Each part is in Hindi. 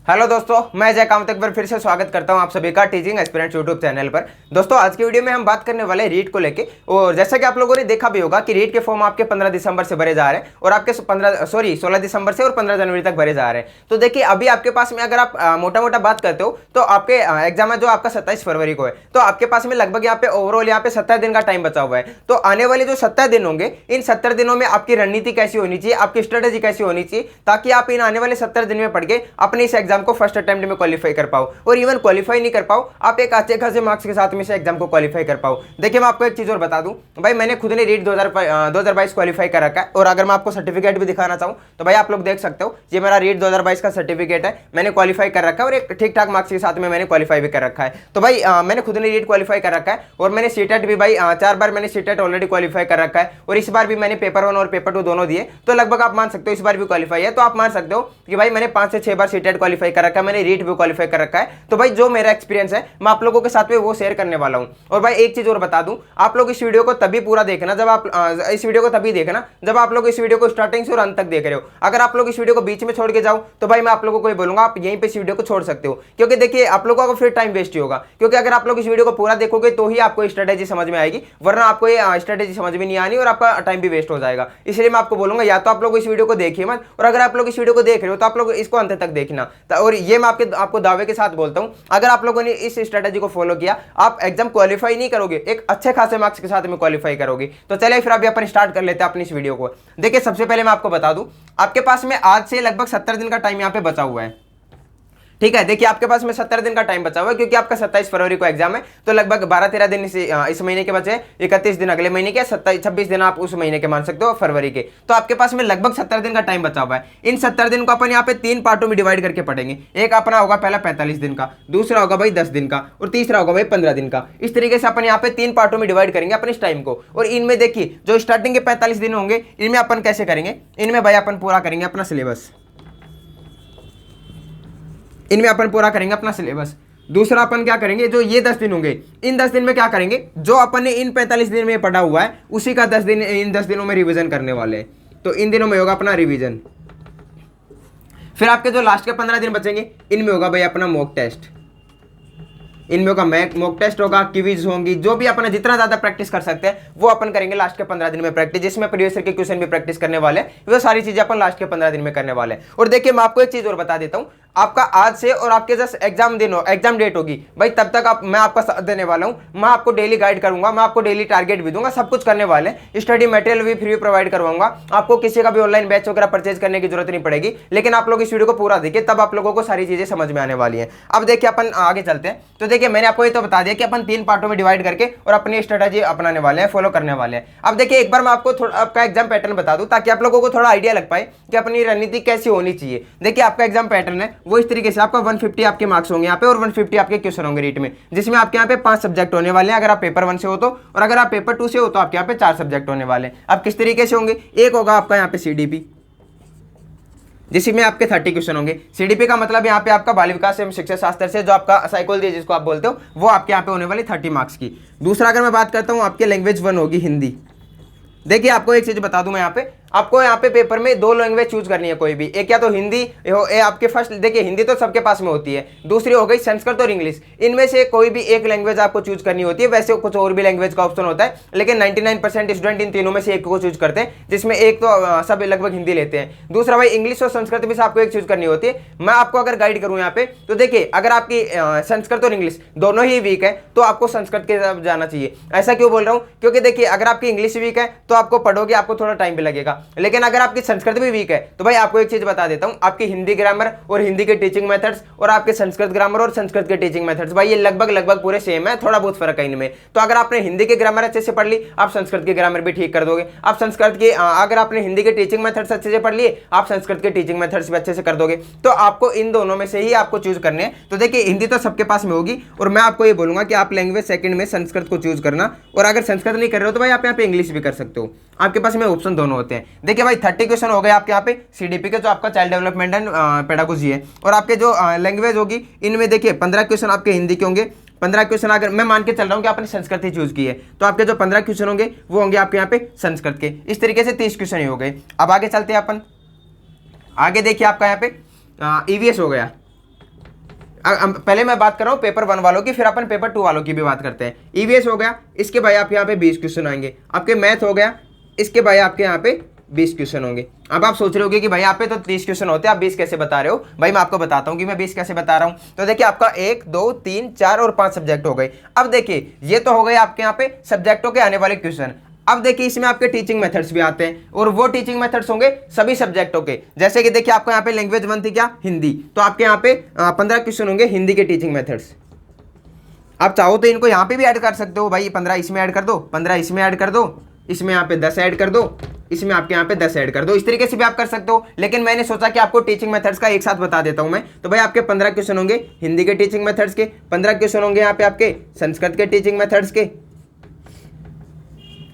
हेलो दोस्तों, मैं जय कामत एक बार फिर से स्वागत करता हूं आप सभी का टीचिंग एस्पिरेंट्स यूट्यूब चैनल पर। दोस्तों, आज की वीडियो में हम बात करने वाले रीट को लेके। और जैसा कि आप लोगों ने देखा भी होगा कि रीट के फॉर्म आपके 15 दिसंबर से भरे जा रहे हैं और आपके 16 दिसंबर से और 15 जनवरी तक भरे जा रहे हैं। तो देखिए, अभी आपके पास में अगर आप मोटा मोटा बात करते हो तो आपके एग्जाम है जो आपका 27 फरवरी को है। तो आपके पास में लगभग यहाँ पे ओवरऑल यहाँ पे 70 दिन का टाइम बचा हुआ है। तो आने वाले जो 70 दिन होंगे, इन 70 दिनों में आपकी रणनीति कैसी होनी चाहिए, आपकी स्ट्रेटेजी कैसी होनी चाहिए, ताकि आप इन आने वाले 70 दिन में पढ़ के अपने इस एग्जाम को फर्स्ट अटेम्प्ट में क्वालिफाई कर पाओ। और इवन क्वालिफाई नहीं कर पाओ, आप एक अच्छे खासे मार्क्स के साथ में से एग्जाम को क्वालिफाई कर पाओ। देखिए, मैं आपको एक चीज और बता दूं भाई, मैंने खुद ने रीट 2022 क्वालिफाई कर रखा है। और अगर मैं आपको सर्टिफिकेट भी दिखाना चाहूं तो भाई आप लोग देख सकते हो, ये मेरा रीट 2022 का सर्टिफिकेट है। मैंने क्वालिफाई कर रखा है और एक ठीक ठाक मार्क्स के साथ में मैंने क्वालिफाई भी कर रखा है। तो भाई मैंने खुद ने रीट क्वालिफाई कर रखा है और मैंने सीटेट भी भाई 4 बार मैंने सीटेट ऑलरेडी क्वालिफाई कर रखा है। और इस बार भी मैंने पेपर 1 और पेपर 2 दोनों दिए। तो लगभग आप मान सकते हो इस बार भी क्वालिफाई है। तो आप मान सकते हो कि भाई मैंने 5 से 6 बार सीटेट क्वालिफाई कर रखा है, मैंने रीट भी क्वालिफाई कर रखा है। तो भाई जो मेरा एक्सपीरियंस है मैं आप लोगों के साथ में वो शेयर करने वाला हूं। और भाई एक चीज और बता दूं, आप लोग इस वीडियो को तभी पूरा देखना जब आप इस वीडियो को तभी देखना जब आप लोग इस वीडियो को स्टार्टिंग से और अंत तक देख रहे हो। अगर आप लोग इस वीडियो को बीच में छोड़ के जाओ तो भाई मैं आप लोगों को ये बोलूंगा आप यहीं पे इस वीडियो को छोड़ सकते हो, क्योंकि देखिए आप लोगों का फिर टाइम वेस्ट ही होगा। क्योंकि अगर आप लोग इस वीडियो को पूरा देखोगे तो ही आपको स्ट्रेटेजी समझ में आएगी, वरना आपको ये स्ट्रेटेजी समझ में नहीं आनी और आपका टाइम भी वेस्ट हो जाएगा। इसलिए मैं आपको बोलूंगा या तो आप लोग इस वीडियो को देखिए मत, और अगर आप लोग इस वीडियो को देख रहे हो तो आप लोग इसको अंत तक देखना। और ये मैं आपको दावे के साथ बोलता हूं, अगर आप लोगों ने इस स्ट्रेटेजी को फॉलो किया, आप एग्जाम क्वालिफाई नहीं करोगे, एक अच्छे खासे मार्क्स के साथ में क्वालिफाई करोगे। तो चलिए फिर अभी अपन स्टार्ट कर लेते हैं अपनी इस वीडियो को। देखिए, सबसे पहले मैं आपको बता दूं, आपके पास में आज से लगभग 70 दिन का टाइम यहाँ पे बचा हुआ है। ठीक है, देखिए आपके पास में 70 दिन का टाइम बचा हुआ है, क्योंकि आपका 27 फरवरी को एग्जाम है। तो लगभग 12-13 दिन इस महीने के बचे, 31 दिन अगले महीने के, 26 दिन आप उस महीने के मान सकते हो फरवरी के। तो आपके पास में लगभग 70 दिन का टाइम बचा हुआ है। इन 70 दिन को अपन यहाँ पे 3 पार्टों में डिवाइड करके पढ़ेंगे। एक अपना होगा पहला 45 दिन का, दूसरा होगा भाई 10 दिन का, और तीसरा होगा भाई 15 दिन का। इस तरीके से अपन यहाँ पे 3 पार्टों में डिवाइड करेंगे अपने इस टाइम को। और इनमें देखिए जो स्टार्टिंग के 45 दिन होंगे, इनमें अपन कैसे करेंगे, इनमें भाई अपन पूरा करेंगे अपना सिलेबस। इनमें अपन पूरा करेंगे अपना सिलेबस। दूसरा अपन क्या करेंगे, जो ये 10 दिन होंगे, इन 10 दिन में क्या करेंगे, जो अपन ने इन 45 दिन में पढ़ा हुआ है उसी का 10 दिन इन 10 दिनों में रिवीजन करने वाले हैं। तो इन दिनों में होगा अपना रिवीजन। फिर आपके जो लास्ट के 15 दिन बचेंगे, इनमें होगा भाई अपना मॉक टेस्ट। इनमें होगा मॉक टेस्ट होगा, क्विज होंगी, जो भी अपन जितना ज्यादा प्रैक्टिस कर सकते हैं वो अपन करेंगे लास्ट के 15 दिन में प्रैक्टिस, जिसमें प्रीवियस ईयर के क्वेश्चन भी प्रैक्टिस करने वाले हैं। वो सारी चीजें अपन लास्ट के 15 दिन में करने वाले हैं। और देखिए, मैं आपको एक चीज और बता देता हूं, आपका आज से और आपके जस्ट एग्जाम डेट होगी भाई, तब तक मैं आपका साथ देने वाला हूं। मैं आपको डेली गाइड करूंगा, मैं आपको डेली टारगेट भी दूंगा, सब कुछ करने वाले हैं। स्टडी मटेरियल भी फ्री प्रोवाइड करवाऊंगा आपको, किसी का भी ऑनलाइन बैच वगैरह परचेज करने की जरूरत नहीं पड़ेगी। लेकिन आप लोग इस वीडियो को पूरा देखिए, तब आप लोगों को सारी चीजें समझ में आने वाली है। अब देखिए अपन आगे चलते हैं। तो देखिए, मैंने आपको ये तो बता दिया कि अपन 3 पार्टों में डिवाइड करके और अपनी स्ट्रेटेजी अपनाने वाले हैं, फॉलो करने वाले हैं। अब देखिए, एक बार मैं आपको थोड़ा आपका एग्जाम पैटर्न बता दूं, ताकि आप लोगों को थोड़ा आइडिया लग पाए कि अपनी रणनीति कैसी होनी चाहिए। देखिए, आपका एग्जाम पैटर्न है वो इस तरीके से, आपका 150 आपके मार्क्स होंगे यहाँ पे और 150 आपके क्वेश्चन होंगे रीट में, जिसमें आपके यहाँ पे 5 सब्जेक्ट होने वाले हैं अगर आप पेपर 1 से हो तो, और अगर आप पेपर 2 से हो तो आपके यहाँ पे 4 सब्जेक्ट होने वाले हैं। अब किस तरीके से होंगे, एक होगा आपका यहाँ पे सीडीपी, जिसमें आपके 30 क्वेश्चन होंगे। सीडीपी का मतलब यहाँ पे आपका बाल विकास एवं शिक्षा शास्त्र से जो आपका साइकोलॉजी जिसको आप बोलते हो, वो आपके यहाँ पे होने वाली 30 मार्क्स की। दूसरा अगर मैं बात करता हूँ, आपके लैंग्वेज 1 होगी हिंदी। देखिए, आपको एक चीज बता दूं मैं यहाँ पे, आपको यहाँ पे पेपर में 2 लैंग्वेज चूज करनी है कोई भी, एक या तो हिंदी आपके फर्स्ट, देखिए हिंदी तो सबके पास में होती है, दूसरी हो गई संस्कृत और इंग्लिश। इनमें से कोई भी एक लैंग्वेज आपको चूज करनी होती है। वैसे कुछ और भी लैंग्वेज का ऑप्शन होता है, लेकिन 99% स्टूडेंट इन तीनों में से एक को चूज करते हैं, जिसमें एक तो सब लगभग हिंदी लेते हैं। दूसरा भाई इंग्लिश और संस्कृत में से आपको एक चूज करनी होती है। मैं आपको अगर गाइड करूँ यहाँ पे, तो देखिए अगर आपकी संस्कृत और इंग्लिश दोनों ही वीक है तो आपको संस्कृत के तरफ जाना चाहिए। ऐसा क्यों बोल रहा हूँ, क्योंकि देखिए अगर आपकी इंग्लिश वीक है तो आपको पढ़ोगे, आपको थोड़ा टाइम भी लगेगा। लेकिन अगर आपकी संस्कृत भी वीक है तो भाई आपको एक चीज बता देता हूं, आपकी हिंदी ग्रामर और हिंदी के टीचिंग मेथड्स और आपके संस्कृत ग्रामर और संस्कृत के टीचिंग मेथड्स भाई ये लगभग पूरे सेम है, थोड़ा बहुत फर्क है इनमें। तो अगर आपने हिंदी के ग्रामर अच्छे से पढ़ ली, आप संस्कृत की ग्रामर भी ठीक कर दोगे। आप संस्कृत की अगर आपने हिंदी के टीचिंग मेथड्स अच्छे से पढ़ लिए, आप संस्कृत के टीचिंग मेथड्स भी अच्छे से कर दोगे। तो आपको इन दोनों में से ही आपको चूज करने हैं। तो देखिए, हिंदी तो सबके पास में होगी, और मैं आपको ये बोलूंगा कि आप लैंग्वेज सेकंड में संस्कृत को चूज करना, और अगर संस्कृत नहीं कर रहे हो तो भाई आप यहाँ पे इंग्लिश भी कर सकते हो। आपके पास में ऑप्शन दोनों होते हैं। देखिए भाई, 30 क्वेश्चन हो गए आपके यहाँ पे सीडीपी के, जो आपका चाइल्ड डेवलपमेंट एंड पेडागोजी है। और आपके जो लैंग्वेज होगी, इनमें देखिए 15 क्वेश्चन आपके हिंदी के होंगे। 15 क्वेश्चन अगर मैं मान के चल रहा हूँ कि आपने संस्कृत ही चूज की है, तो आपके जो 15 क्वेश्चन होंगे वो होंगे आपके यहाँ पे संस्कृत के। इस तरीके से 30 क्वेश्चन ही हो गए। अब आगे चलते हैं अपन। आगे देखिए, आपका यहाँ पे ईवीएस हो गया। पहले मैं बात कर रहा हूँ पेपर 1 वालों की, फिर अपन पेपर 2 वालों की भी बात करते हैं। ईवीएस हो गया, इसके भाई आप यहाँ पे 20 क्वेश्चन आएंगे। आपके मैथ हो गया, इसके भाई आपके यहाँ पे 20 क्वेश्चन होंगे। अब आप सोच रहे होगे कि भाई यहाँ पे तो 30 क्वेश्चन होते हैं, आप 20 कैसे बता रहे हो? भाई मैं आपको बताता हूँ कि मैं 20 कैसे बता रहा हूँ। तो देखिए आपका 1 2 3 4 और 5 सब्जेक्ट हो गए। अब देखिए ये तो हो गए आपके यहाँ पे सब्जेक्टों के आने वाले क्वेश्चन। अब देखिए इसमें आपके टीचिंग मेथड्स भी आते हैं, और वो टीचिंग मेथड्स होंगे सभी सब्जेक्टों के। जैसे कि देखिए आपको यहाँ पे लैंग्वेज 1 थी क्या, हिंदी, तो आपके यहाँ पे 15 क्वेश्चन होंगे हिंदी के टीचिंग मेथड्स। आप चाहो तो इनको यहाँ पे भी ऐड कर सकते हो, भाई 15 इसमें ऐड कर दो, 15 इसमें ऐड कर दो, इसमें यहाँ पे 10 ऐड कर दो, इसमें आपके यहाँ पे 10 ऐड कर दो। इस तरीके से भी आप कर सकते हो, लेकिन मैंने सोचा कि आपको टीचिंग मेथड्स का एक साथ बता देता हूं मैं। तो भाई आपके 15 क्वेश्चन होंगे हिंदी के टीचिंग मेथड्स के, 15 क्वेश्चन होंगे यहाँ पे आपके संस्कृत के टीचिंग मेथड्स के,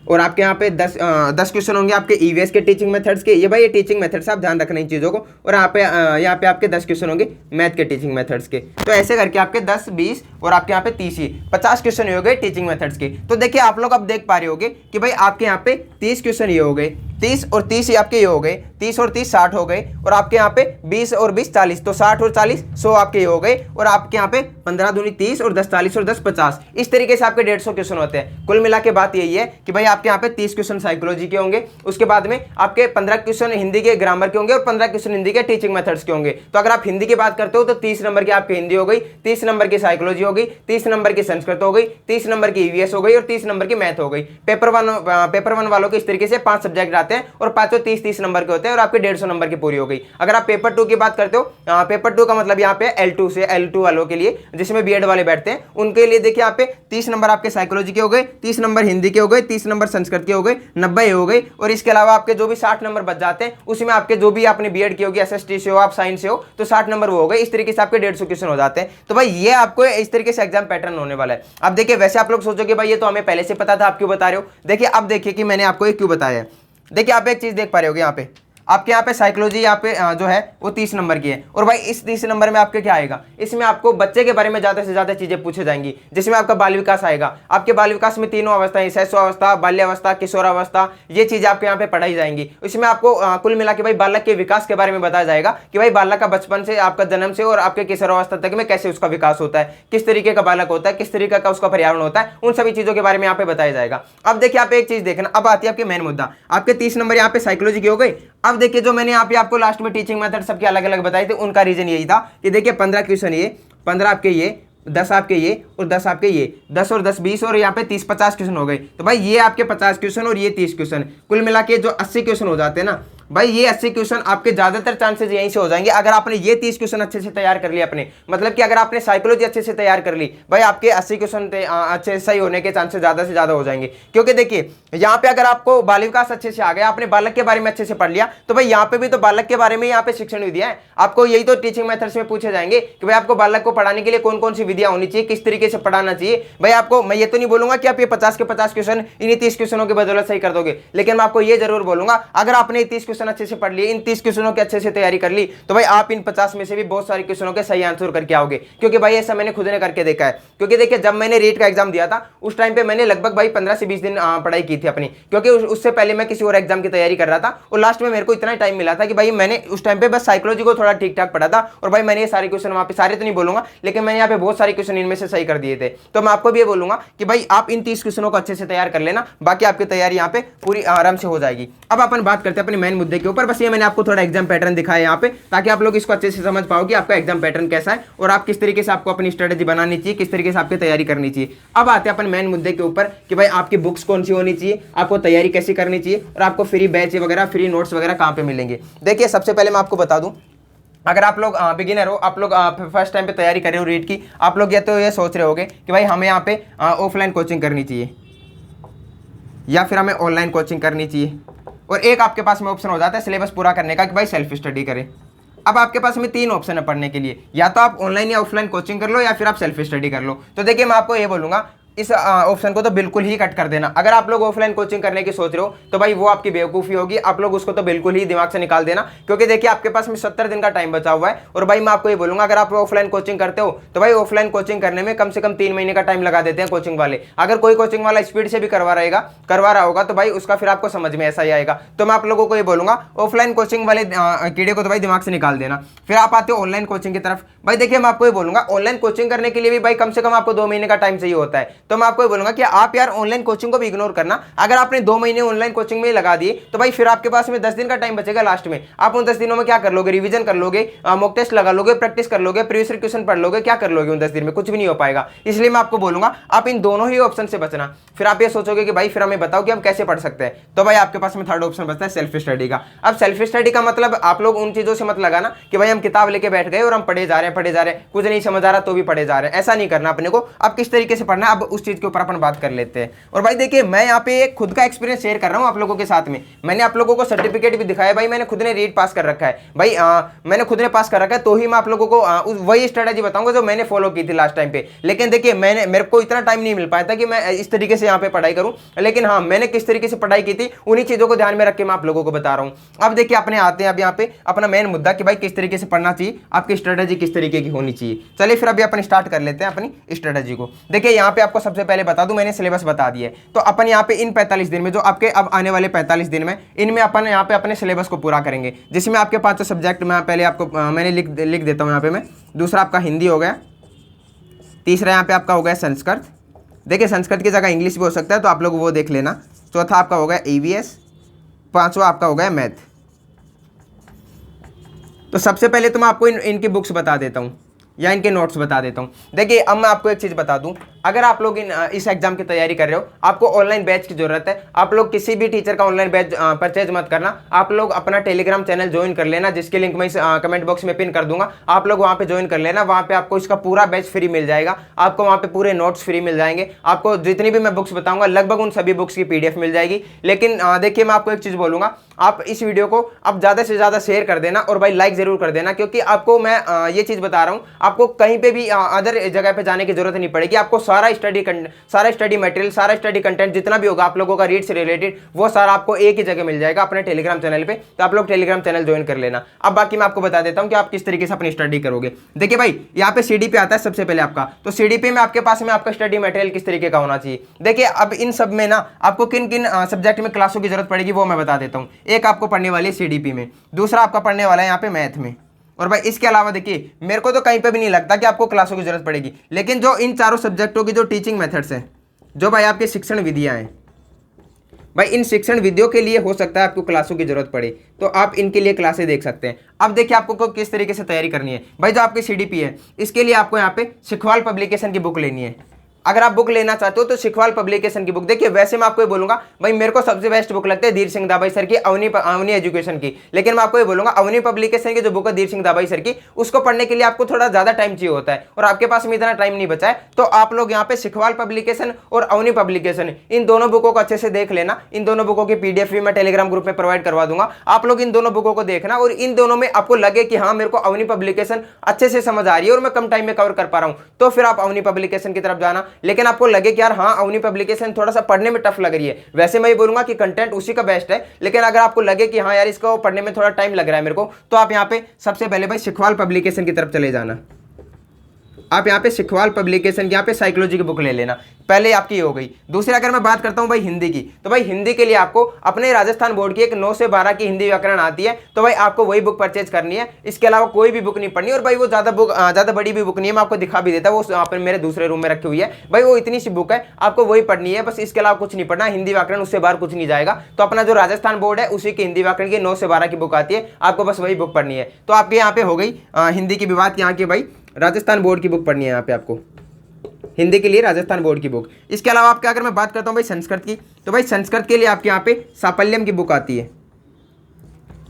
और आपके यहाँ पे 10 क्वेश्चन होंगे आपके ईवीएस के टीचिंग मेथड्स के। ये भाई ये टीचिंग मेथड्स आप ध्यान रखना इन चीज़ों को। और यहाँ पे आपके 10 क्वेश्चन होंगे मैथ के टीचिंग मेथड्स के। तो ऐसे करके आपके 10 20 और आपके यहाँ पे 30 ही 50 क्वेश्चन ये हो गए टीचिंग मेथड्स के। तो देखिए आप लोग अब देख पा रहे होगे कि भाई आपके यहाँ पे 30 क्वेश्चन ये हो गए, 30 और 30 आपके ये हो गए, 30 और 30 60 हो गए, और आपके यहाँ पे 20 और 20 40, तो 60 और 40 100 आपके ये हो गए, और आपके यहाँ पे 15 दूनी 30 और 10 40 और 10 50, इस तरीके से आपके 150 क्वेश्चन होते हैं। कुल मिला के बात यही है कि भाई आपके यहाँ पे 30 क्वेश्चन साइकोलॉजी के होंगे, उसके बाद में आपके 15 क्वेश्चन हिंदी के ग्रामर के होंगे, और 15 क्वेश्चन हिंदी के टीचिंग मेथड्स के होंगे। तो अगर आप हिंदी की बात करते हो तो 30 नंबर की आपकी हिंदी हो गई, 30 नंबर की साइकोलॉजी हो गई, 30 नंबर की संस्कृत हो गई, 30 नंबर की ईवीएस हो गई, और 30 नंबर की मैथ हो गई। पेपर वन वालों के इस तरीके से 5 सब्जेक्ट आते हैं, और पांचों 30-30 नंबर के होते हैं, और आपके 150 नंबर की पूरी हो गई। अगर आप पेपर 2 की बात करते हो, पेपर 2 का मतलब यहाँ पे L2 से L2 वालों के लिए, जिसमें बीएड वाले बैठते हैं, उनके लिए देखिए यहाँ पे 30 नंबर आपके साइकोलॉजी के हो गए, 30 नंबर हिंदी के हो गए, 30 नंबर संस्कृत के हो गए, 90 हो गए, और इसके अलावा आपके जो भी 60 नंबर बच जाते हैं, उसमें आपके जो भी आपने बीएड की होगी, एसएसटी से हो, आप साइंस से हो, तो 60 नंबर वो हो गए। इस तरीके से आपके 150 क्वेश्चन हो जाते हैं। तो भाई ये आपको इस तरीके से एग्जाम पैटर्न होने वाला है। अब देखिए वैसे आप लोग सोचोगे भाई ये तो हमें पहले से पता था, आप क्यों बता रहे हो? देखिए अब देखिए कि मैंने आपको ये क्यों बताया है। देखिए आप एक चीज देख पा रहे होगे, यहाँ पे आपके यहाँ पे साइकोलॉजी यहाँ पे जो है वो 30 नंबर की है, और भाई इस 30 नंबर में आपके क्या आएगा, इसमें आपको बच्चे के बारे में ज्यादा से ज्यादा चीजें पूछे जाएंगी, जिसमें आपका बाल विकास आएगा। आपके बाल विकास में तीनों अवस्थाएं, शैशवावस्था, बाल्यावस्था, किशोरावस्था, ये चीजें आपके यहाँ पे पढ़ाई जाएंगी। इसमें आपको कुल मिला के भाई बालक के विकास के बारे में बताया जाएगा कि भाई बालक का बचपन से, आपका जन्म से और आपके किशोरावस्था तक में कैसे उसका विकास होता है, किस तरीके का बालक होता है, किस तरीके का उसका पर्यावरण होता है, उन सभी चीजों के बारे में यहाँ पे बताया जाएगा। अब देखिए आप एक चीज देखना, अब आती है आपके मेन मुद्दा। आपके 30 नंबर यहाँ पे साइकोलॉजी की हो गई। अब देखिए जो मैंने यहाँ पे आपको लास्ट में टीचिंग मेथड सबके अलग अलग बताए थे, उनका रीजन यही था कि देखिए 15 क्वेश्चन ये, 15 आपके ये, 10 आपके ये, और 10 आपके ये, 10 और 10 20, और यहाँ पे 30-50 क्वेश्चन हो गए। तो भाई ये आपके 50 क्वेश्चन और ये 30 क्वेश्चन, कुल मिला के जो 80 क्वेश्चन हो जाते हैं ना भाई, ये 80 क्वेश्चन आपके ज्यादातर चांसेस यहीं से हो जाएंगे अगर आपने ये 30 क्वेश्चन अच्छे से तैयार कर लिए अपने, मतलब कि अगर आपने साइकोलॉजी अच्छे से तैयार कर ली, भाई आपके 80 क्वेश्चन अच्छे सही होने के चांसेस ज्यादा से ज्यादा हो जाएंगे। क्योंकि देखिए यहाँ पे अगर आपको बाल विकास अच्छे से आ गया, आपने बालक के बारे में अच्छे से पढ़ लिया, तो भाई यहाँ पे भी तो बालक के बारे में यहाँ पे शिक्षण भी दिया है आपको। यही तो टीचिंग मेथड्स में पूछे जाएंगे कि भाई आपको बालक को पढ़ाने के लिए कौन कौन सी विधियां होनी चाहिए, किस तरीके से पढ़ाना चाहिए। भाई आपको मैं ये तो नहीं बोलूंगा कि आप ये 50 के 50 क्वेश्चन इन्हीं 30 क्वेश्चनों की बदौलत सही कर दोगे, लेकिन मैं आपको ये जरूर बोलूंगा अगर आपने 30 क्वेश्चन अच्छे से पढ़ लिए, 30 क्वेश्चनों की अच्छे से तैयारी कर ली, तो भाई आप इन 50 में से भी बहुत सारे क्वेश्चनों के सही आंसर करके आओगे। क्योंकि भाई ऐसा मैंने खुद ने करके देखा है। क्योंकि देखिए जब मैंने रीट का एग्जाम दिया था उस टाइम पे मैंने लगभग भाई 15 से 20 दिन पढ़ाई की थी अपनी, क्योंकि उससे पहले मैं किसी और एग्जाम की तैयारी कर रहा था, और लास्ट में मेरे को इतना टाइम मिला था कि भाई मैंने उस टाइम पे बस साइकोलॉजी को थोड़ा ठीक ठाक पढ़ा था, और भाई मैंने ये सारे क्वेश्चन वहां पे, सारे तो नहीं बोलूंगा लेकिन मैंने यहाँ पे बहुत सारे क्वेश्चन इनमें से सही कर दिए थे। तो मैं आपको भी ये बोलूंगा कि भाई आप इन 30 क्वेश्चनों को अच्छे से तैयार कर लेना, बाकी आपकी तैयारी यहाँ पे पूरी आराम से हो जाएगी। अब अपन बात करते हैं अपने मेन मुद्दे के ऊपर। बस ये मैंने आपको थोड़ा एग्जाम पैटर्न दिखाया यहाँ पे, ताकि आप लोग इसको अच्छे से समझ पाओ कि आपका एग्जाम पैटर्न कैसा है और आप किस तरीके से आपको अपनी स्ट्रेटेजी बनानी चाहिए, किस तरीके से आपकी तैयारी करनी चाहिए। अब आते हैं अपन मेन मुद्दे के ऊपर कि भाई आपकी बुक्स कौन सी होनी चाहिए, आपको तैयारी कैसे करनी चाहिए, और आपको फ्री बैच वगैरह, फ्री नोट्स वगैरह कहाँ पे मिलेंगे। देखिए सबसे पहले मैं आपको बता दूं, अगर आप लोग बिगिनर हो, आप लोग फर्स्ट टाइम पे तैयारी कर रहे हो रीट की, आप लोग या तो ये सोच रहे होगे कि भाई हमें यहाँ पे ऑफलाइन कोचिंग करनी चाहिए या फिर हमें ऑनलाइन कोचिंग करनी चाहिए, और एक आपके पास में ऑप्शन हो जाता है सिलेबस पूरा करने का कि भाई सेल्फ स्टडी करें। अब आपके पास में 3 ऑप्शन है पढ़ने के लिए, या तो आप ऑनलाइन या ऑफलाइन कोचिंग कर लो या फिर आप सेल्फ स्टडी कर लो। तो देखिए मैं आपको ये बोलूंगा, इस ऑप्शन को तो बिल्कुल ही कट कर देना। अगर आप लोग ऑफलाइन कोचिंग करने की सोच रहे हो तो भाई वो आपकी बेवकूफ़ी होगी, आप लोग उसको तो बिल्कुल ही दिमाग से निकाल देना, क्योंकि देखिए आपके पास में 70 दिन का टाइम बचा हुआ है। और भाई मैं आपको ये बोलूंगा, अगर आप ऑफलाइन कोचिंग करते हो तो भाई ऑफलाइन कोचिंग करने में कम से कम 3 महीने का टाइम लगा देते हैं कोचिंग वाले। अगर कोई कोचिंग वाला स्पीड से भी करवा रहा होगा तो भाई उसका फिर आपको समझ में ऐसा ही आएगा। तो मैं आप लोगों को ये बोलूंगा, ऑफलाइन कोचिंग वाले कीड़े को तो भाई दिमाग से निकाल देना। फिर आप आते हो ऑनलाइन कोचिंग की तरफ। भाई देखिए मैं आपको ये बोलूंगा, ऑनलाइन कोचिंग करने के लिए भी भाई कम से कम आपको 2 महीने का टाइम चाहिए होता है। तो मैं आपको ये बोलूंगा कि आप यार ऑनलाइन कोचिंग को भी इग्नोर करना। अगर आपने 2 महीने ऑनलाइन कोचिंग में लगा दिए तो भाई फिर आपके पास में 10 दिन का टाइम बचेगा लास्ट में। आप उन 10 दिनों में क्या कर लोगे? रिवीजन कर लोगे, मॉक टेस्ट लगा लोगे, प्रैक्टिस कर लोगे, प्रीवियस ईयर क्वेश्चन पढ़ लोगे, क्या कर लोगे उन 10 दिन में? कुछ भी नहीं हो पाएगा। इसलिए मैं आपको बोलूंगा आप इन दोनों ही ऑप्शन से बचना। फिर आप ये सोचोगे कि भाई फिर हमें बताओ कि हम कैसे पढ़ सकते हैं, तो भाई आपके पास में थर्ड ऑप्शन बचता है सेल्फ स्टडी का। अब सेल्फ स्टडी का मतलब आप लोग उन चीजों से मत लगाना कि भाई हम किताब लेके बैठ गए और हम पढ़े जा रहे हैं, कुछ नहीं समझ आ रहा तो भी पढ़े जा रहे हैं। ऐसा नहीं करना अपने को। अब किस तरीके से पढ़ना है, अब उस चीज के ऊपर अपन बात कर लेते हैं। और भाई देखिए मैं यहाँ पे एक खुद का एक्सपीरियंस शेयर कर रहा हूँ आप लोगों के साथ में। मैंने आप लोगों को सर्टिफिकेट भी दिखाया, भाई मैंने खुद ने रीड पास कर रखा है भाई, मैंने खुद ने पास कर रखा है। तो ही मैं आप लोगों को वही स्ट्रेटेजी बताऊंगा जो मैंने फॉलो की थी लास्ट टाइम पे। लेकिन देखिए मेरे को इतना टाइम नहीं मिल पाया था कि मैं इस तरीके से यहाँ पे पढ़ाई करूँ, लेकिन हाँ मैंने किस तरीके से पढ़ाई की थी उन्हीं चीजों को ध्यान में रख के मैं आप लोगों को बता रहा हूँ। अब देखिए अपने आते हैं अब यहाँ पे अपना मेन मुद्दा कि भाई किस तरीके से पढ़ना चाहिए, आपकी स्ट्रेटेजी किस तरीके की होनी चाहिए। चलिए फिर अभी अपन स्टार्ट कर लेते हैं अपनी स्ट्रेटेजी को। देखिए यहाँ पे आपको सबसे पहले बता दूं, मैंने सिलेबस बता दिया है। तो अपन यहाँ पे इन 45 दिन में जो आपके अब आने वाले 45 दिन में, इनमें अपन यहाँ पे अपने सिलेबस को पूरा करेंगे, जिसमें आपके 5 सब्जेक्ट में पहले आपको मैंने लिख देता हूँ यहाँ पे मैं। दूसरा आपका हिंदी हो गया, तीसरा यहाँ पे आपका हो गया संस्कृत। देखिए संस्कृत की जगह इंग्लिश भी हो सकता है तो आप लोग वो देख लेना। चौथा आपका हो गया EVS, पांचवा आपका हो गया मैथ। तो सबसे पहले तो मैं आपको इनकी बुक्स बता देता हूँ या इनके नोट्स बता देता हूँ। देखिए अब मैं आपको एक चीज़ बता दूँ, अगर आप लोग इस एग्जाम की तैयारी कर रहे हो, आपको ऑनलाइन बैच की जरूरत है। आप लोग किसी भी टीचर का ऑनलाइन बैच परचेज मत करना, आप लोग अपना टेलीग्राम चैनल ज्वाइन कर लेना, जिसकी लिंक मैं इस कमेंट बॉक्स में पिन कर दूंगा। आप लोग वहाँ पे ज्वाइन कर लेना, वहाँ पे आपको इसका पूरा बैच फ्री मिल जाएगा, आपको वहाँ पे पूरे नोट्स फ्री मिल जाएंगे, आपको जितनी भी मैं बुक्स बताऊंगा लगभग उन सभी बुक्स की PDF मिल जाएगी। लेकिन देखिए मैं आपको एक चीज़ बोलूँगा, आप इस वीडियो को अब ज़्यादा से ज़्यादा शेयर कर देना और भाई लाइक ज़रूर कर देना, क्योंकि आपको मैं ये चीज़ बता रहा हूँ, आपको कहीं पे भी अदर जगह पे जाने की जरूरत नहीं पड़ेगी। आपको सारा स्टडी मटेरियल, सारा स्टडी कंटेंट जितना भी होगा आप लोगों का रीड से रिलेटेड, वो सारा आपको एक ही जगह मिल जाएगा अपने टेलीग्राम चैनल पे। तो आप लोग टेलीग्राम चैनल ज्वाइन कर लेना। अब बाकी मैं आपको बता देता हूँ कि आप किस तरीके से अपनी स्टडी करोगे। देखिए भाई यहाँ पे CDP आता है सबसे पहले आपका, तो CDP में आपके पास में आपका स्टडी मटेरियल किस तरीके का होना चाहिए। देखिए अब इन सब में ना आपको किन किन सब्जेक्ट में क्लासों की जरूरत पड़ेगी वो मैं बता देता हूँ। एक आपको पढ़ने वाली है CDP में, दूसरा आपका पढ़ने वाला है यहाँ पे मैथ में, और भाई इसके अलावा देखिए मेरे को तो कहीं पे भी नहीं लगता कि आपको क्लासों की जरूरत पड़ेगी। लेकिन जो इन चारों सब्जेक्टों की जो टीचिंग मेथड्स हैं, जो भाई आपकी शिक्षण विधियां हैं, भाई इन शिक्षण विधियों के लिए हो सकता है आपको क्लासों की जरूरत पड़े, तो आप इनके लिए क्लासें देख सकते हैं। अब देखिए आपको किस तरीके से तैयारी करनी है। भाई जो आपकी CDP है इसके लिए आपको यहाँ पे सिखवाल पब्लिकेशन की बुक लेनी है। अगर आप बुक लेना चाहते हो तो सिखवाल पब्लिकेशन की बुक, देखिए वैसे मैं आपको ये बोलूंगा भाई मेरे को सबसे बेस्ट बुक लगती है धीर सिंह दाबाई सर की अवनी एजुकेशन की। लेकिन मैं आपको ये बोलूंगा अवनी पब्लिकेशन की जो बुक है धीर सिंह दाबाई सर की, उसको पढ़ने के लिए आपको थोड़ा ज्यादा टाइम चाहिए होता है और आपके पास में इतना टाइम नहीं बचा है। तो आप लोग यहाँ पे सिखवाल पब्लिकेशन और अवनी पब्लिकेशन इन दोनों बुकों को अच्छे से देख लेना। इन दोनों बुकों की PDF भी मैं टेलीग्राम ग्रुप में प्रोवाइड करवा दूंगा। आप लोग इन दोनों बुकों को देखना और इन दोनों में आपको लगे कि हाँ मेरे को अवनी पब्लिकेशन अच्छे से समझ आ रही है और मैं कम टाइम में कवर कर पा रहा हूँ, तो फिर आप अवनी पब्लिकेशन की तरफ जाना। लेकिन आपको लगे यार हाँ अवनी पब्लिकेशन थोड़ा सा पढ़ने में टफ लग रही है, वैसे मैं ये बोलूंगा कि कंटेंट उसी का बेस्ट है, लेकिन अगर आपको लगे कि हाँ यार इसको पढ़ने में थोड़ा टाइम लग रहा है मेरे को, तो आप यहाँ पे सबसे पहले भाई सिखवाल पब्लिकेशन की तरफ चले जाना। आप यहाँ पे सिखवाल पब्लिकेशन की यहाँ पे साइकोलॉजी की बुक ले लेना, पहले आपकी हो गई। दूसरी अगर मैं बात करता हूँ भाई हिंदी की, तो भाई हिंदी के लिए आपको अपने राजस्थान बोर्ड की एक 9 से 12 की हिंदी व्याकरण आती है, तो भाई आपको वही बुक परचेज करनी है। इसके अलावा कोई भी बुक नहीं पढ़नी, और भाई वो ज़्यादा बड़ी भी बुक नहीं है, मैं आपको दिखा भी देता हूँ, वो यहाँ पे मेरे दूसरे रूम में रखी हुई है। भाई वो इतनी सी बुक है, आपको वही पढ़नी है बस, इसके अलावा कुछ नहीं पढ़ना। हिंदी व्याकरण उससे बाहर कुछ नहीं जाएगा। तो अपना जो राजस्थान बोर्ड है उसी की हिंदी व्याकरण की 9 से 12 की बुक आती है, आपको बस वही बुक पढ़नी है। तो आपके यहाँ पे हो गई हिंदी की भी बात, यहाँ की भाई राजस्थान बोर्ड की बुक पढ़नी है यहाँ पे आपको, हिंदी के लिए राजस्थान बोर्ड की बुक। इसके अलावा आपके अगर मैं बात करता हूँ भाई संस्कृत की, तो भाई संस्कृत के लिए आपके यहाँ पे साफल्यम की बुक आती है।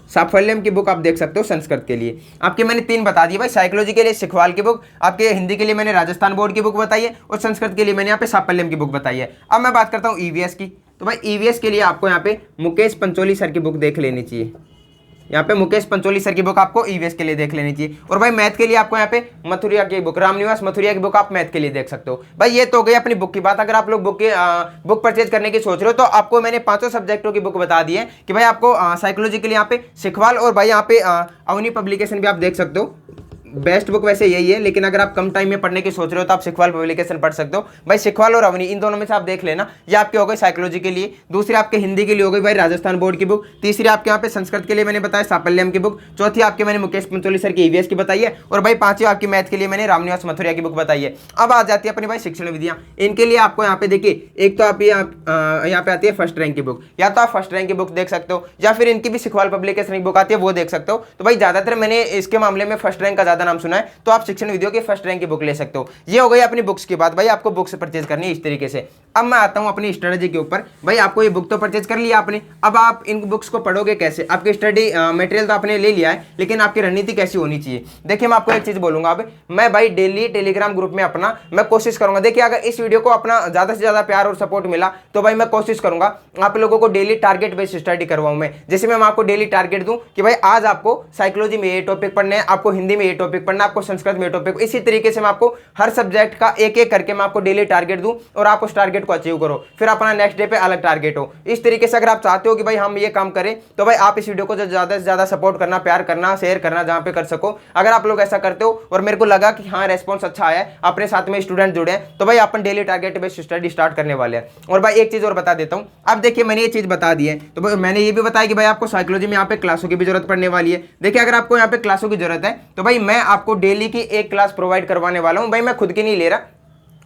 साफल्यम की बुक आप देख सकते हो संस्कृत के लिए। आपके मैंने 3 बता दी भाई, साइकोलॉजी के लिए सिखवाल की बुक, आपके हिंदी के लिए मैंने राजस्थान बोर्ड की बुक बताई है, और संस्कृत के लिए मैंने यहाँ पे साफल्यम की बुक बताई है। अब मैं बात करता हूँ EVS की, तो भाई EVS के लिए आपको यहाँ पे मुकेश पंचोली सर की बुक देख लेनी चाहिए। यहाँ पे मुकेश पंचोली सर की बुक आपको ईवीएस के लिए देख लेनी चाहिए। और भाई मैथ के लिए आपको यहाँ पे मथुरिया की बुक, रामनिवास मथुरिया की बुक आप मैथ के लिए देख सकते हो। भाई ये तो हो गई अपनी बुक की बात। अगर आप लोग बुक परचेज करने की सोच रहे हो तो आपको मैंने 5 सब्जेक्टों की बुक बता दी है कि भाई आपको साइकोलॉजी के लिए यहाँ पे सिखवाल और भाई यहाँ पे अवनी पब्लिकेशन भी आप देख सकते हो। बेस्ट बुक वैसे यही है, लेकिन अगर आप कम टाइम में पढ़ने की सोच रहे हो तो आप सिखवाल पब्लिकेशन पढ़ सकते हो। भाई सिखवाल और अवनी इन दोनों में से आप देख लेना। ये आपके हो गए साइकोलॉजी के लिए। दूसरी आपके हिंदी के लिए हो गई भाई राजस्थान बोर्ड की बुक। तीसरी आपके यहाँ पे संस्कृत के लिए मैंने बताया साफल्यम की बुक। चौथी आपके मैंने मुकेश पंचोली सर की ईवीएस की बताई है। और भाई पांचवी आपकी मैथ के लिए मैंने रामनिवास मथुरिया की बुक बताई है। अब आ जाती है अपनी भाई शिक्षण विधियां। इनके लिए आपको यहाँ पे देखिए, एक तो आप यहाँ पे आती है फर्स्ट रैंक की बुक, या तो आप फर्स्ट रैंक की बुक देख सकते हो, या फिर इनकी भी सिखवाल पब्लिकेशन की बुक आती है वो देख सकते हो। तो भाई ज्यादातर मैंने इसके मामले में फर्स्ट रैंक का ज्यादा नाम सुना है, तो आप शिक्षण विधियों की फर्स्ट रैंक की बुक ले सकते हो। ये हो गई अपनी बुक्स की बात। भाई आपको बुक्स परचेज करनी है इस तरीके से। अब मैं आता हूं अपनी स्ट्रेटजी के ऊपर। भाई आपको ये बुक तो परचेज कर लिया आपने, अब आप इन बुक्स को पढ़ोगे कैसे? आपकी स्टडी मटेरियल तो आपने ले लिया है, लेकिन आपकी रणनीति कैसी होनी चाहिए? देखिए मैं आपको एक चीज बोलूंगा। अब मैं भाई डेली टेलीग्राम ग्रुप में अपना मैं कोशिश करूंगा। देखिए अगर इस वीडियो को अपना ज्यादा से ज्यादा प्यार और सपोर्ट मिला तो भाई मैं कोशिश करूंगा आप लोगों को डेली टारगेट बेस्ड स्टडी करवाऊं मैं। जैसे मैं आपको डेली टारगेट दूं कि भाई आज आपको साइकोलॉजी में ये टॉपिक पढ़ना है, आपको हिंदी में ये टॉपिक पढ़ना है, आपको संस्कृत में टॉपिक। इसी तरीके से मैं आपको हर सब्जेक्ट का एक एक करके मैं आपको डेली टारगेट दूं और आप उस टारगेट को अचीव करो, फिर अपना नेक्स्ट डे पे अलग टारगेट हो। इस तरीके से अगर आप चाहते हो कि भाई हम ये काम करें तो भाई आप इस वीडियो को ज्यादा से ज्यादा सपोर्ट करना, प्यार करना, शेयर करना जहां पे कर सको। अगर आप लोग ऐसा करते हो और मेरे को लगा कि हाँ रेस्पॉन्स अच्छा आया है, अपने साथ में स्टूडेंट जुड़े हैं, तो भाई अपन daily target based study start करने वाले हैं। और भाई एक चीज और बता देता हूँ। अब देखिए मैंने ये चीज बता दी है, तो मैंने ये भी बताया कि भाई आपको साइकोलॉजी में यहाँ पे क्लासों की भी जरूरत पड़ने वाली है। देखिए अगर आपको यहाँ पे क्लासों की जरूरत है तो भाई मैं आपको डेली की एक क्लास प्रोवाइड करवाने वाला हूँ। भाई मैं खुद की नहीं ले रहा,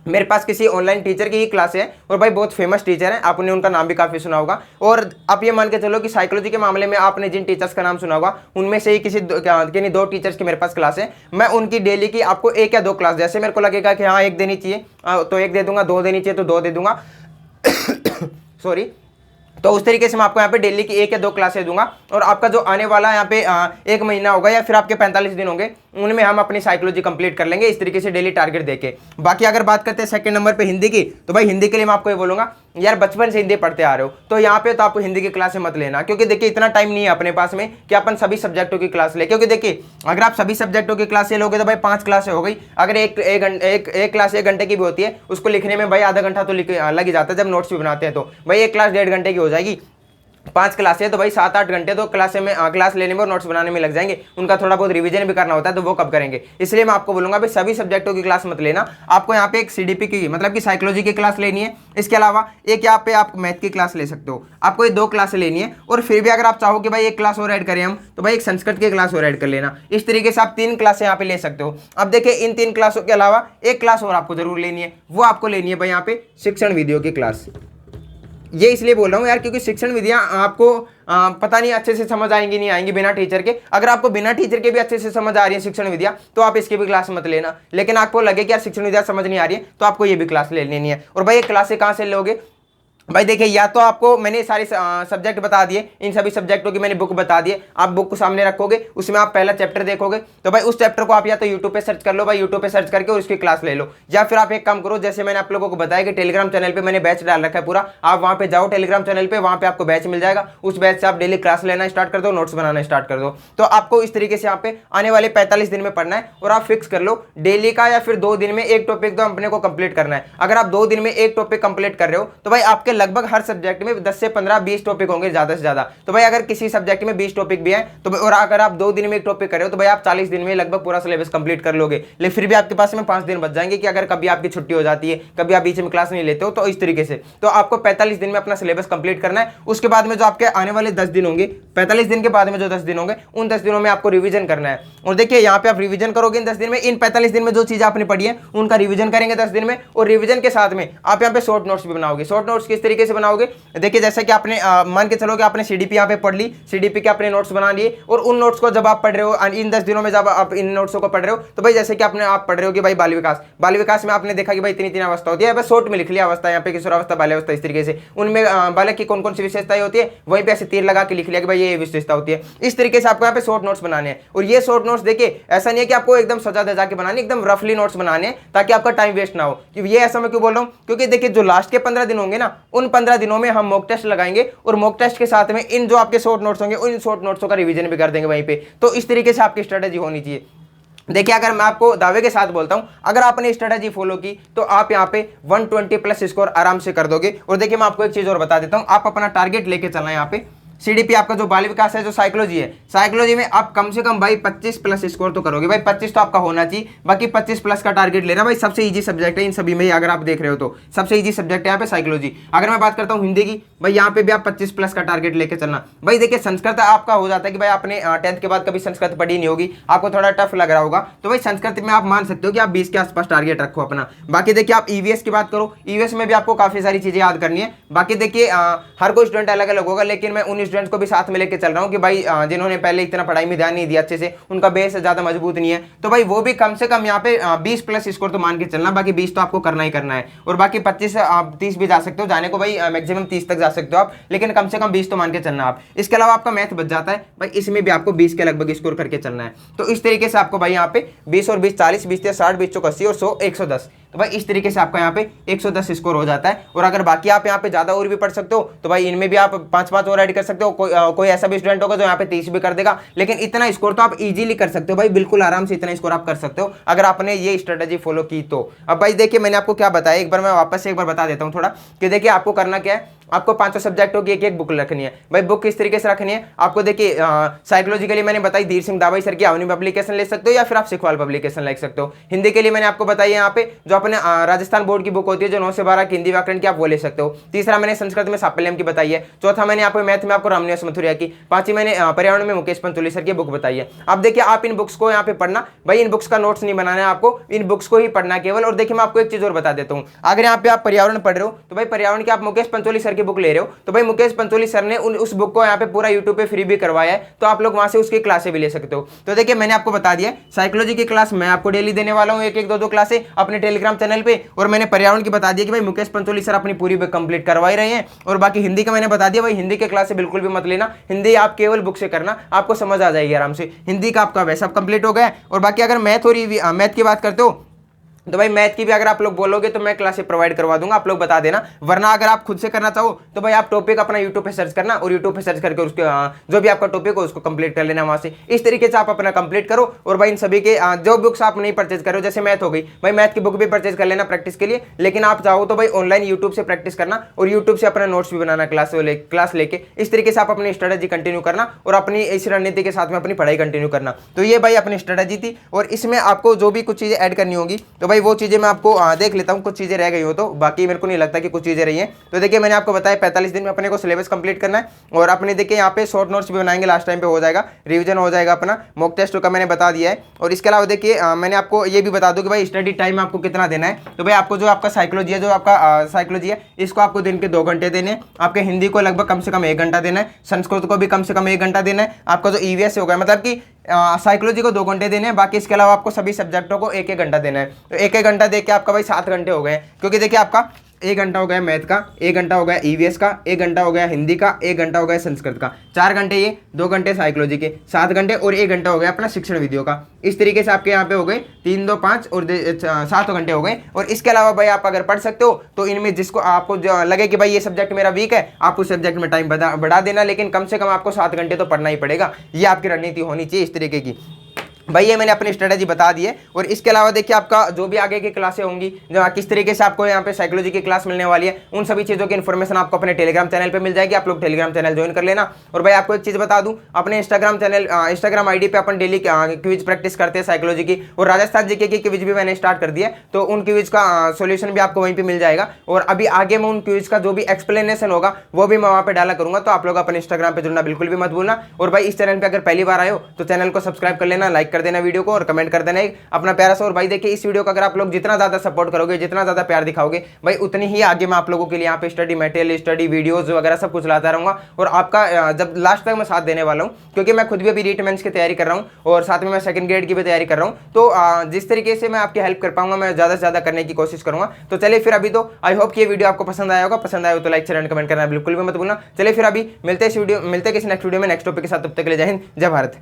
मेरे पास किसी ऑनलाइन टीचर की ही क्लास है और भाई बहुत फेमस टीचर है, आपने उनका नाम भी काफी सुना होगा। और आप ये मान के चलो कि साइकोलॉजी के मामले में आपने जिन टीचर्स का नाम सुना होगा उनमें से ही किसी दो टीचर्स की मेरे पास क्लास है। मैं उनकी डेली की आपको 1 या 2 क्लास, जैसे मेरे को लगेगा कि हाँ 1 देनी चाहिए तो 1 दे दूंगा, 2 देनी चाहिए तो 2 दे दूंगा सॉरी। तो उस तरीके से मैं आपको यहाँ पे डेली की 1 या 2 क्लासेस दूंगा। और आपका जो आने वाला यहाँ पे 1 महीना होगा या फिर आपके 45 दिन होंगे, उनमें हम अपनी साइकोलॉजी कंप्लीट कर लेंगे इस तरीके से डेली टारगेट देके। बाकी अगर बात करते हैं सेकंड नंबर पे हिंदी की, तो भाई हिंदी के लिए मैं आपको ये बोलूंगा यार बचपन से हिंदी पढ़ते आ रहे हो तो यहाँ पे तो आपको हिंदी की क्लासें मत लेना, क्योंकि देखिए इतना टाइम नहीं है अपने पास में कि अपन सभी सब्जेक्टों की क्लास ले। क्योंकि देखिए अगर आप सभी सब्जेक्टों की क्लासें लोगे तो भाई 5 क्लासें हो गई। अगर एक क्लास 1 घंटे की भी होती है, उसको लिखने में भाई आधा घंटा तो लग ही जाता है जब नोट्स भी बनाते हैं। तो भाई एक क्लास 1.5 घंटे की हो जाएगी, 5 क्लासें तो भाई 7-8 घंटे तो क्लास लेने में और नोट्स बनाने में लग जाएंगे। उनका थोड़ा बहुत रिवीजन भी करना होता है, तो वो कब करेंगे? इसलिए मैं आपको बोलूंगा भाई सभी सब्जेक्टों की क्लास मत लेना। आपको यहाँ पे एक सीडीपी की मतलब कि साइकोलॉजी की क्लास लेनी है। इसके अलावा एक यहाँ पे आप मैथ की क्लास ले सकते हो। आपको ये 2 क्लासें लेनी है। और फिर भी अगर आप चाहो कि भाई एक क्लास और ऐड करें हम, तो भाई एक संस्कृत की क्लास और ऐड कर लेना। इस तरीके से आप 3 क्लासें यहाँ पे ले सकते हो। अब देखिए इन 3 क्लासों के अलावा एक क्लास और आपको जरूर लेनी है। वो आपको लेनी है भाई यहाँ पे शिक्षण विधियों की क्लास। ये इसलिए बोल रहा हूँ यार क्योंकि शिक्षण विधियां आपको पता नहीं अच्छे से समझ आएंगी नहीं आएंगी बिना टीचर के। अगर आपको बिना टीचर के भी अच्छे से समझ आ रही है शिक्षण विधियां तो आप इसकी भी क्लास मत लेना। लेकिन आपको लगे कि यार शिक्षण विधियां समझ नहीं आ रही है तो आपको ये भी क्लास ले लेनी है। और भाई ये क्लासें कहाँ से लोगे? भाई देखिए या तो आपको मैंने सारे सब्जेक्ट बता दिए, इन सभी सब्जेक्टों की मैंने बुक बता दी है। आप बुक को सामने रखोगे, उसमें आप पहला चैप्टर देखोगे, तो भाई उस चैप्टर को आप या तो यूट्यूब पे सर्च कर लो, भाई यूट्यूब पे सर्च करके उसकी क्लास ले लो। या फिर आप एक काम करो, जैसे मैंने आप लोगों को बताया कि टेलीग्राम चैनल पे मैंने बैच डाल रखा है पूरा, आप वहां पे जाओ टेलीग्राम चैनल पे, वहां पे आपको बैच मिल जाएगा। उस बैच से आप डेली क्लास लेना स्टार्ट कर दो, नोट्स बनाना स्टार्ट कर दो। तो आपको इस तरीके से यहाँ पे आने वाले 45 दिन में पढ़ना है। और आप फिक्स कर लो डेली का या फिर 2 दिन में एक टॉपिक तो अपने को कंप्लीट करना है। अगर आप 2 दिन में एक टॉपिक कंप्लीट कर रहे हो तो भाई आपके लगभग हर सब्जेक्ट में 10 से 15-20 टॉपिक होंगे ज्यादा से ज्यादा। तो भाई अगर किसी सब्जेक्ट में 20 टॉपिक भी है तो और अगर आप 2 दिन में एक टॉपिक कर रहे हो तो भाई आप 40 दिन में लगभग पूरा सिलेबस कंप्लीट कर लोगे। लेकिन फिर भी आपके पास में 5 दिन बच जाएंगे कि अगर कभी आपकी छुट्टी हो जाती है, कभी आप बीच में क्लास नहीं लेते हो, तो इस तरीके से तो आपको 45 दिन में अपना सिलेबस कंप्लीट करना है। उसके बाद में जो आपके आने वाले 10 दिन होंगे, 45 दिन के बाद में जो 10 दिन होंगे, उन 10 दिनों में आपको रिवीजन करना है। और देखिए यहाँ पे आप रिवीजन करोगे इन 10 दिन में, इन 45 दिन में जो चीज आपने पढ़ी है उनका रिवीजन करेंगे 10 दिन में। और रिवीजन के साथ में आप यहाँ पे शॉर्ट नोट्स भी बनाओगे। शॉर्ट नोट्स किस तरीके से बनाओगे? देखिए जैसे कि आपने मान के चलो कि आपने सीडीपी यहाँ पे पढ़ ली, सीडीपी के अपने नोट्स बना लिए, और उन नोट्स को जब आप पढ़ रहे हो इन 10 दिनों में जब आप इन नोट्सों को पढ़ रहे हो तो भाई जैसे कि आप पढ़ रहे हो कि भाई बाल विकास में आपने देखा कि भाई 3 अवस्था होती है। बस शॉर्ट में लिख लिया अवस्था, यहाँ पे किशोरावस्था, बाल्यावस्था, इस तरीके से उनमें बालक की कौन कौन सी विशेषताएं होती है वहीं पे ऐसे तीर लगा के लिख लिया कि भाई ये विशेषता होती है। इस तरीके से आपको यहाँ पे शॉर्ट नोट्स बनाने हैं। और ये शॉर्ट नोट्स देखिए ऐसा नहीं है कि आपको एकदम सजा दजा के बनाने, एकदम रफली नोट्स बनाने ताकि आपका टाइम वेस्ट ना हो। ये ऐसा मैं क्यों बोल रहा हूँ? क्योंकि देखिए जो लास्ट के 15 दिन होंगे ना उन 15 दिनों में हम मॉक टेस्ट लगाएंगे और मॉक टेस्ट के साथ में इन जो आपके शॉर्ट नोट्स होंगे उन शॉर्ट नोट्सों का रिवीजन भी कर देंगे वहीं पे। तो इस तरीके से आपकी स्ट्रेटेजी होनी चाहिए। देखिए अगर मैं आपको दावे के साथ बोलता हूं, अगर आपने स्ट्रेटेजी फॉलो की तो आप यहां पे 120 प्लस स्कोर आराम से कर दोगे। और देखिए मैं आपको एक चीज और बता देता हूं, आप अपना टारगेट लेके चलना है। यहां पे सीडीपी आपका जो बाल विकास है, जो साइकोलॉजी है, साइकोलॉजी में आप कम से कम भाई 25 प्लस स्कोर तो करोगे भाई। 25 तो आपका होना चाहिए, बाकी 25 प्लस का टारगेट लेना भाई। सबसे इजी सब्जेक्ट है इन सभी में, अगर आप देख रहे हो तो सबसे इजी सब्जेक्ट है यहाँ पे साइकोलॉजी। अगर मैं बात करता हूँ हिंदी की, भाई यहाँ पे भी आप 25 प्लस का टारगेट लेके चलना। भाई देखिए संस्कृत आपका हो जाता है कि भाई आपने 10th के बाद कभी संस्कृत पढ़ी नहीं होगी, आपको थोड़ा टफ लग रहा होगा, तो भाई संस्कृत में आप मान सकते हो कि आप 20 के आसपास टारगेट रखो अपना। बाकी देखिए आप ईवीएस की बात करो, ईवीएस में भी आपको काफी सारी चीजें याद करनी है। बाकी देखिए हर कोई स्टूडेंट अलग अलग होगा, लेकिन मैं उन स्टूडेंट्स को भी साथ में लेके चल रहा हूँ कि भाई जिन्होंने पहले इतना पढ़ाई में ध्यान नहीं दिया अच्छे से, उनका बेस ज्यादा मजबूत नहीं है, तो भाई वो भी कम से कम यहाँ पे 20 प्लस स्कोर तो मान के चलना। बाकी 20 तो आपको करना ही करना है, और बाकी 25 आप 30 भी जा सकते हो, जाने को भाई मैक्सिमम 30 तक जा सकते हो आप, लेकिन कम से कम 20 तो मान के चलना आप। इसके अलावा आपका मैथ बच जाता है भाई, इसमें भी आपको 20 के लगभग स्कोर करके चलना है। तो इस तरीके से आपको भाई यहाँ पे 20 और 20 40, 20 या 60, 20 चौक 80 और 100 110, तो भाई इस तरीके से आपका यहाँ पे 110 स्कोर हो जाता है। और अगर बाकी आप यहाँ पे ज्यादा और भी पढ़ सकते हो तो भाई इनमें भी आप 5-5 और ऐड कर सकते हो। कोई ऐसा भी स्टूडेंट होगा जो यहाँ पे 30 भी कर देगा, लेकिन इतना स्कोर तो आप इजीली कर सकते हो भाई, बिल्कुल आराम से इतना स्कोर आप कर सकते हो अगर आपने ये स्ट्रेटेजी फॉलो की तो। अब भाई देखिए मैंने आपको क्या बताया, एक बार मैं वापस से एक बार बता देता हूँ थोड़ा, कि देखिए आपको करना क्या है, आपको 5 सब्जेक्टों की एक बुक रखनी है भाई। बुक किस तरीके से रखनी है आपको, देखिए साइकोलॉजी के लिए मैंने बताई धीर सिंह दाबाई सर की अवनी पब्लिकेशन ले सकते हो, या फिर आप सिखवाल पब्लिकेशन ले सकते हो। हिंदी के लिए मैंने आपको बताई यहाँ पे जो अपने राजस्थान बोर्ड की बुक होती है जो 9 से 12 की हिंदी व्याकरण की, आप वो ले सकते हो। तीसरा मैंने संस्कृत में सापल्यम की बताई है। चौथा मैंने आपको मैथ में आपको रामनिवास मथुरिया की। पांचवी मैंने पर्यावरण में मुकेश पंचोली सर की बुक बताई है। अब देखिए आप इन बुक्स को यहाँ पे पढ़ना भाई, इन बुक्स का नोट्स नहीं बनाना है आपको, इन बुक्स को ही पढ़ना केवल। और देखिए मैं आपको एक चीज और बता देता हूँ, अगर यहाँ पे आप पर्यावरण पढ़ रहे हो तो भाई पर्यावरण की आप मुकेश पंचोली सर की बुक ले रहे हो, तो भाई मुकेश पंचोली सर ने उस बुक को यहाँ पे पूरा यूट्यूब पे फ्री भी करवाया है, तो आप लोग वहां से उसकी क्लासें भी ले सकते हो। तो देखिए मैंने आपको बता दिया साइकोलॉजी की क्लास मैं आपको डेली देने वाला हूँ, 1-1 2-2 क्लासें अपने टेलीग्राम चैनल पे। और मैंने पर्यावरण की बता दिया कि भाई मुकेश पंचोली सर अपनी पूरी बुक कंप्लीट करवाई रहे हैं। और बाकी हिंदी का मैंने बता दिया भाई, हिंदी के क्लास से बिल्कुल भी मत लेना, हिंदी आप केवल बुक से करना, आपको समझ आ जाएगी आराम से। हिंदी का आपका वैसा कंप्लीट हो गया। और बाकी अगर मैथ और मैथ की बात करते हो तो भाई मैथ की भी अगर आप लोग बोलोगे तो मैं क्लासेस प्रोवाइड करवा दूंगा, आप लोग बता देना। वरना अगर आप खुद से करना चाहो तो भाई आप टॉपिक अपना यूट्यूब पे सर्च करना, और यूट्यूब पे सर्च करके उसके जो भी आपका टॉपिक हो उसको कंप्लीट कर लेना वहां से। इस तरीके से आप अपना कंप्लीट करो। और भाई इन सभी के जो बुक्स आप नहीं परचेज करो, जैसे मैथ हो गई भाई, मैथ की बुक भी परचेज कर लेना प्रैक्टिस के लिए, लेकिन आप चाहो तो भाई ऑनलाइन यूट्यूब से प्रैक्टिस करना और यूट्यूब से अपना नोट्स भी बनाना क्लास लेके। इस तरीके से आप अपनी स्ट्रेटेजी कंटिन्यू करना और अपनी इस रणनीति के साथ में अपनी पढ़ाई कंटिन्यू करना। तो ये भाई अपनी स्ट्रेटेजी थी, और इसमें आपको जो भी कुछ चीजें ऐड करनी होगी तो भाई वो चीजें मैं आपको देख लेता हूं, कुछ चीजें रह गई हो तो, बाकी मेरे को नहीं लगता कि कुछ चीजें रही हैं। तो देखिए मैंने आपको बताया 45 दिन में अपने को सिलेबस कंप्लीट करना है। और अपने देखिए यहाँ पे शॉर्ट नोट्स भी बनाएंगे, लास्ट टाइम पे हो जाएगा, रिवीजन हो जाएगा अपना, मॉक टेस्ट का मैंने बता दिया है। और इसके अलावा देखिए मैंने आपको ये भी बता दूं कि भाई स्टडी टाइम आपको कितना देना है। तो भाई आपको जो आपका साइकोलॉजी है, जो आपका साइकोलॉजी है, इसको आपको दिन के 2 घंटे देने हैं। आपके हिंदी को लगभग कम से कम 1 घंटा देना है, संस्कृत को भी कम से कम 1 घंटा देना है। आपका जो ईवीएस होगा मतलब कि साइकोलॉजी को 2 घंटे देने हैं, बाकी इसके अलावा आपको सभी सब्जेक्टों को 1-1 घंटा देना है। तो 1-1 घंटा दे के आपका भाई 7 घंटे हो गए, क्योंकि देखिए आपका 1 घंटा हो गया मैथ का, 1 घंटा हो गया ईवीएस का, 1 घंटा हो गया हिंदी का, 1 घंटा हो गया संस्कृत का, 4 घंटे ये, 2 घंटे साइकोलॉजी के, 7 घंटे और 1 घंटा हो गया अपना शिक्षण विधियों का। इस तरीके से आपके यहाँ पे हो गए 3, 2, 5 और 7 घंटे हो गए। और इसके अलावा भाई आप अगर पढ़ सकते हो तो इनमें जिसको आपको लगे कि भाई ये सब्जेक्ट मेरा वीक है, आप उस सब्जेक्ट में टाइम बढ़ा देना, लेकिन कम से कम आपको 7 घंटे तो पढ़ना ही पड़ेगा। ये आपकी रणनीति होनी चाहिए इस तरीके की। भाई ये मैंने अपनी स्ट्रेटेजी बता दी है। और इसके अलावा देखिए आपका जो भी आगे की क्लासें होंगी, जो किस तरीके से आपको यहाँ पे साइकोलॉजी की क्लास मिलने वाली है, उन सभी चीज़ों की इन्फॉर्मेशन आपको अपने टेलीग्राम चैनल पे मिल जाएगी। आप लोग टेलीग्राम चैनल ज्वाइन कर लेना। और भाई आपको एक चीज़ बता दूं, अपने इंस्टाग्राम आईडी पे अपन डेली क्विज प्रैक्टिस करते हैं साइकोलॉजी की, और राजस्थान जीके की क्विज भी मैंने स्टार्ट कर दिया है। तो उन क्विज का सोल्यूशन भी आपको वहीं पर मिल जाएगा। और अभी आगे मैं उन क्विज का जो भी एक्सप्लेनेशन होगा वो भी मैं वहाँ पर डाला करूँगा। तो आप लोग अपने इंस्टाग्राम पर जुड़ना बिल्कुल भी मत भूलना। और भाई इस चैनल पर अगर पहली बार आए हो तो चैनल को सब्सक्राइब कर लेना, लाइक कर देना वीडियो को, और कमेंट कर देना अपना प्यारा सा। और भाई देखिए इस वीडियो को अगर आप लोग जितना ज्यादा सपोर्ट करोगे, जितना ज्यादा प्यार दिखाओगे भाई, उतनी ही आगे मैं आप लोगों के लिए यहाँ पे स्टडी मटेरियल, स्टडी वीडियोस वगैरह सब कुछ लाता रहूंगा। और आपका जब लास्ट तक मैं साथ देने वाला हूँ, क्योंकि मैं खुद भी अभी रीट मेंस की तैयारी कर रहा हूँ और साथ में मैं सेकंड ग्रेड की भी तैयारी कर रहा हूँ। तो जिस तरीके से मैं आपकी हेल्प कर पाऊंगा मैं ज्यादा से ज्यादा करने की कोशिश करूंगा। तो चलिए फिर अभी तो आई होप कि ये वीडियो आपको पसंद आया होगा। पसंद आया हो तो लाइक शेयर एंड कमेंट करना बिल्कुल भी मत भूलना। चलिए फिर अभी मिलते किसी नेक्स्ट वीडियो में नेक्स्ट टॉपिक के साथ। तब तक के लिए जय हिंद, जय भारत।